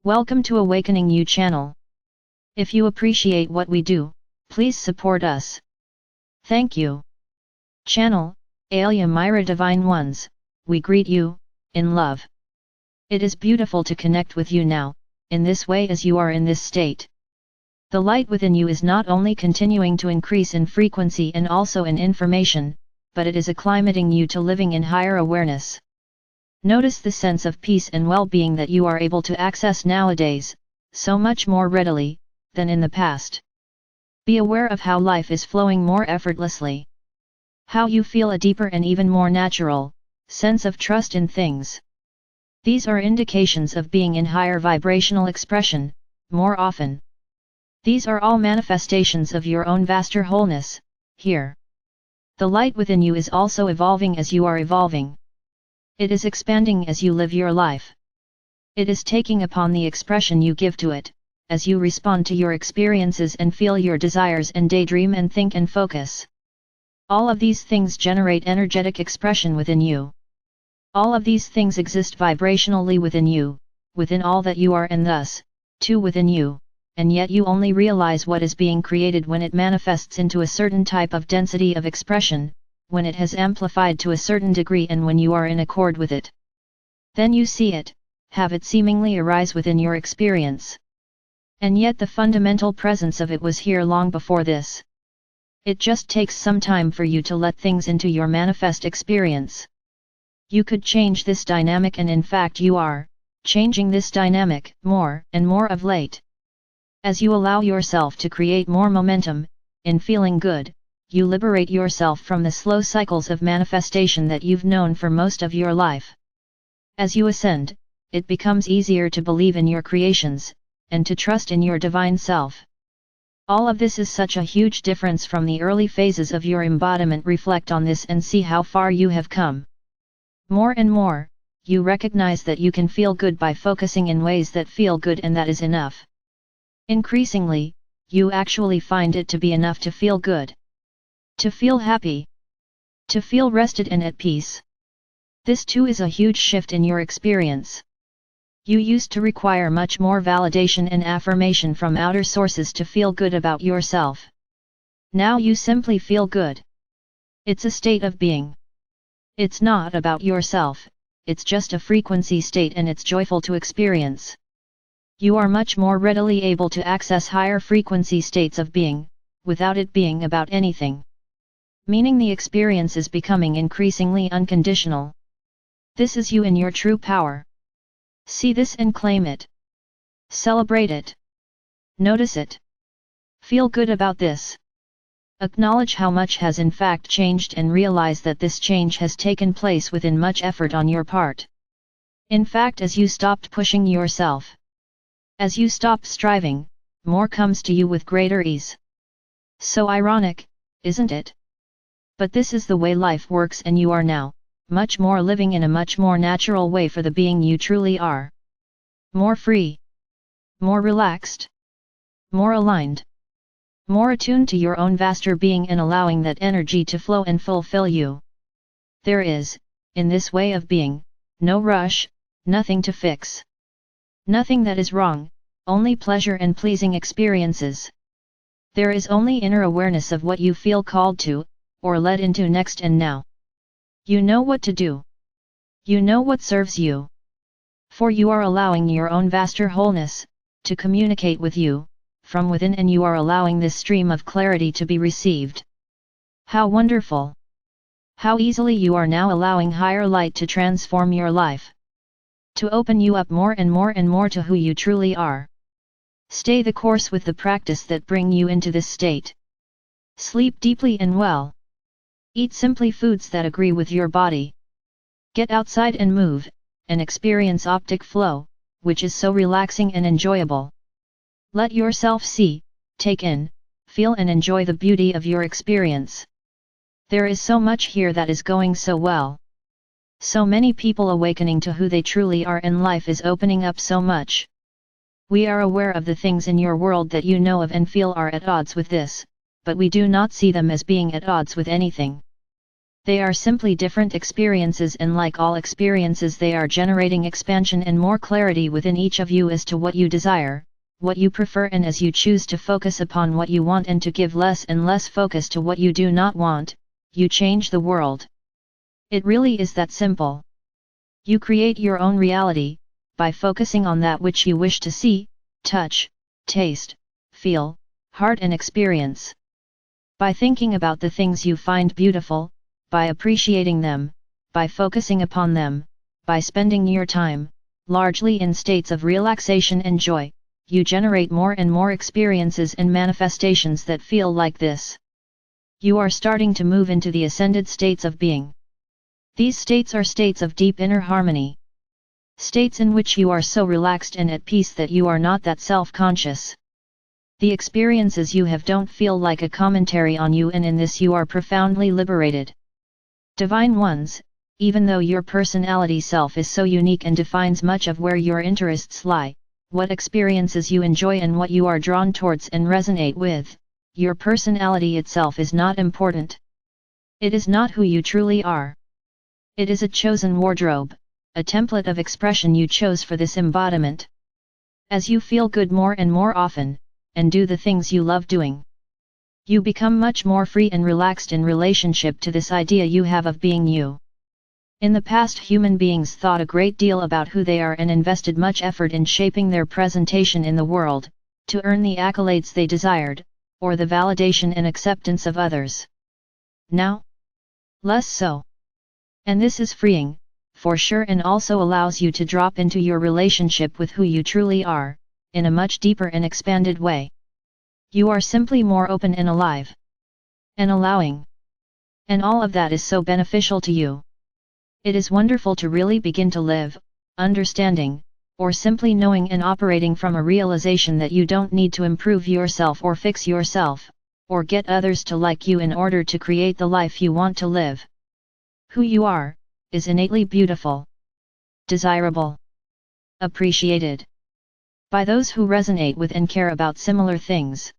Welcome to Awakening You channel. If you appreciate what we do, please support us. Thank you. Channel, Alia Myra Divine Ones, we greet you, in love. It is beautiful to connect with you now, in this way as you are in this state. The light within you is not only continuing to increase in frequency and also in information, but it is acclimating you to living in higher awareness. Notice the sense of peace and well-being that you are able to access nowadays, so much more readily, than in the past. Be aware of how life is flowing more effortlessly. How you feel a deeper and even more natural sense of trust in things. These are indications of being in higher vibrational expression, more often. These are all manifestations of your own vaster wholeness, here. The light within you is also evolving as you are evolving. It is expanding as you live your life. It is taking upon the expression you give to it, as you respond to your experiences and feel your desires and daydream and think and focus. All of these things generate energetic expression within you. All of these things exist vibrationally within you, within all that you are and thus, too within you, and yet you only realize what is being created when it manifests into a certain type of density of expression, when it has amplified to a certain degree and when you are in accord with it. Then you see it, have it seemingly arise within your experience. And yet the fundamental presence of it was here long before this. It just takes some time for you to let things into your manifest experience. You could change this dynamic, and in fact you are changing this dynamic more and more of late. As you allow yourself to create more momentum, in feeling good, you liberate yourself from the slow cycles of manifestation that you've known for most of your life. As you ascend, it becomes easier to believe in your creations, and to trust in your divine self. All of this is such a huge difference from the early phases of your embodiment. Reflect on this and see how far you have come. More and more, you recognize that you can feel good by focusing in ways that feel good, and that is enough. Increasingly, you actually find it to be enough to feel good. To feel happy. To feel rested and at peace. This too is a huge shift in your experience. You used to require much more validation and affirmation from outer sources to feel good about yourself. Now you simply feel good. It's a state of being. It's not about yourself, it's just a frequency state, and it's joyful to experience. You are much more readily able to access higher frequency states of being, without it being about anything. Meaning the experience is becoming increasingly unconditional. This is you in your true power. See this and claim it. Celebrate it. Notice it. Feel good about this. Acknowledge how much has in fact changed, and realize that this change has taken place within much effort on your part. In fact, as you stopped pushing yourself, as you stopped striving, more comes to you with greater ease. So ironic, isn't it? But this is the way life works, and you are now much more living in a much more natural way for the being you truly are. More free. More relaxed. More aligned. More attuned to your own vaster being, and allowing that energy to flow and fulfill you. There is, in this way of being, no rush, nothing to fix. Nothing that is wrong, only pleasure and pleasing experiences. There is only inner awareness of what you feel called to, or led into next and now. You know what to do. You know what serves you. For you are allowing your own vaster wholeness to communicate with you from within, and you are allowing this stream of clarity to be received. How wonderful! How easily you are now allowing higher light to transform your life. To open you up more and more and more to who you truly are. Stay the course with the practice that bring you into this state. Sleep deeply and well. Eat simply foods that agree with your body. Get outside and move, and experience optic flow, which is so relaxing and enjoyable. Let yourself see, take in, feel and enjoy the beauty of your experience. There is so much here that is going so well. So many people awakening to who they truly are, and life is opening up so much. We are aware of the things in your world that you know of and feel are at odds with this, but we do not see them as being at odds with anything. They are simply different experiences, and like all experiences they are generating expansion and more clarity within each of you as to what you desire, what you prefer, and as you choose to focus upon what you want and to give less and less focus to what you do not want, you change the world. It really is that simple. You create your own reality, by focusing on that which you wish to see, touch, taste, feel, heart and experience. By thinking about the things you find beautiful, by appreciating them, by focusing upon them, by spending your time, largely in states of relaxation and joy, you generate more and more experiences and manifestations that feel like this. You are starting to move into the ascended states of being. These states are states of deep inner harmony. States in which you are so relaxed and at peace that you are not that self-conscious. The experiences you have don't feel like a commentary on you, and in this you are profoundly liberated. Divine Ones, even though your personality self is so unique and defines much of where your interests lie, what experiences you enjoy and what you are drawn towards and resonate with, your personality itself is not important. It is not who you truly are. It is a chosen wardrobe, a template of expression you chose for this embodiment. As you feel good more and more often, and do the things you love doing, you become much more free and relaxed in relationship to this idea you have of being you. In the past, human beings thought a great deal about who they are and invested much effort in shaping their presentation in the world, to earn the accolades they desired, or the validation and acceptance of others. Now, less so. And this is freeing, for sure, and also allows you to drop into your relationship with who you truly are, in a much deeper and expanded way. You are simply more open and alive. And allowing. And all of that is so beneficial to you. It is wonderful to really begin to live, understanding, or simply knowing and operating from a realization that you don't need to improve yourself or fix yourself, or get others to like you in order to create the life you want to live. Who you are, is innately beautiful, desirable, appreciated by those who resonate with and care about similar things.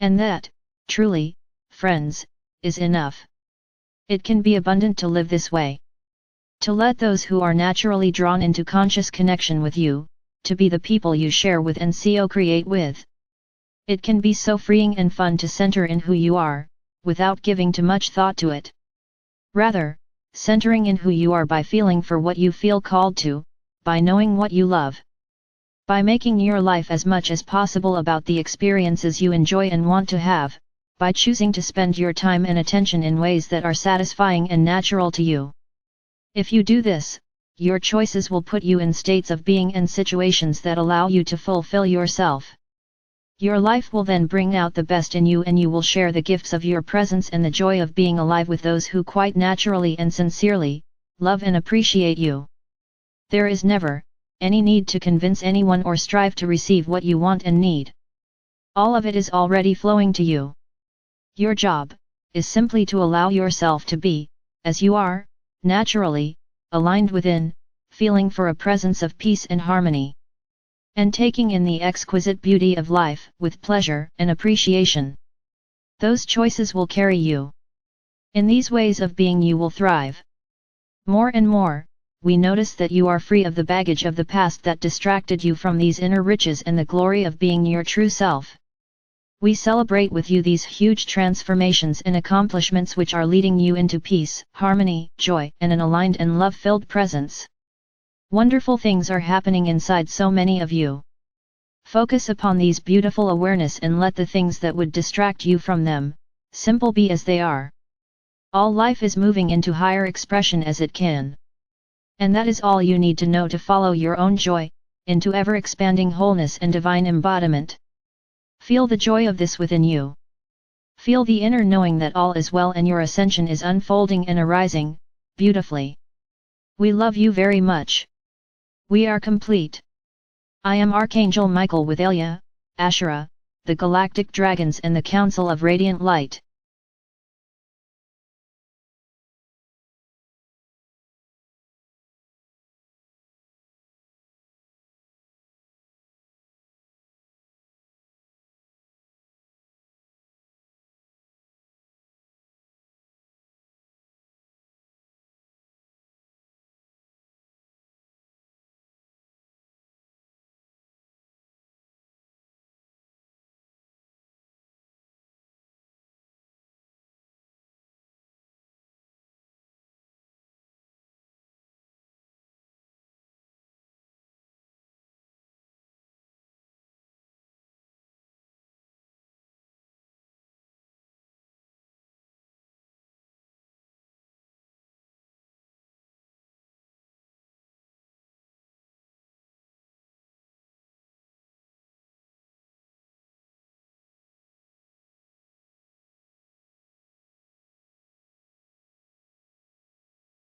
And that, truly, friends, is enough. It can be abundant to live this way. To let those who are naturally drawn into conscious connection with you, to be the people you share with and co-create with. It can be so freeing and fun to center in who you are, without giving too much thought to it. Rather, centering in who you are by feeling for what you feel called to, by knowing what you love. By making your life as much as possible about the experiences you enjoy and want to have, by choosing to spend your time and attention in ways that are satisfying and natural to you. If you do this, your choices will put you in states of being and situations that allow you to fulfill yourself. Your life will then bring out the best in you, and you will share the gifts of your presence and the joy of being alive with those who quite naturally and sincerely love and appreciate you. There is never any need to convince anyone or strive to receive what you want and need. All of it is already flowing to you. Your job is simply to allow yourself to be, as you are, naturally, aligned within, feeling for a presence of peace and harmony. And taking in the exquisite beauty of life with pleasure and appreciation. Those choices will carry you. In these ways of being you will thrive. More and more, we notice that you are free of the baggage of the past that distracted you from these inner riches and the glory of being your true self. We celebrate with you these huge transformations and accomplishments which are leading you into peace, harmony, joy, and an aligned and love-filled presence. Wonderful things are happening inside so many of you. Focus upon these beautiful awareness and let the things that would distract you from them, simple be as they are. All life is moving into higher expression as it can. And that is all you need to know to follow your own joy, into ever-expanding wholeness and divine embodiment. Feel the joy of this within you. Feel the inner knowing that all is well and your ascension is unfolding and arising, beautifully. We love you very much. We are complete. I am Archangel Michael with Elia, Asherah, the Galactic Dragons and the Council of Radiant Light.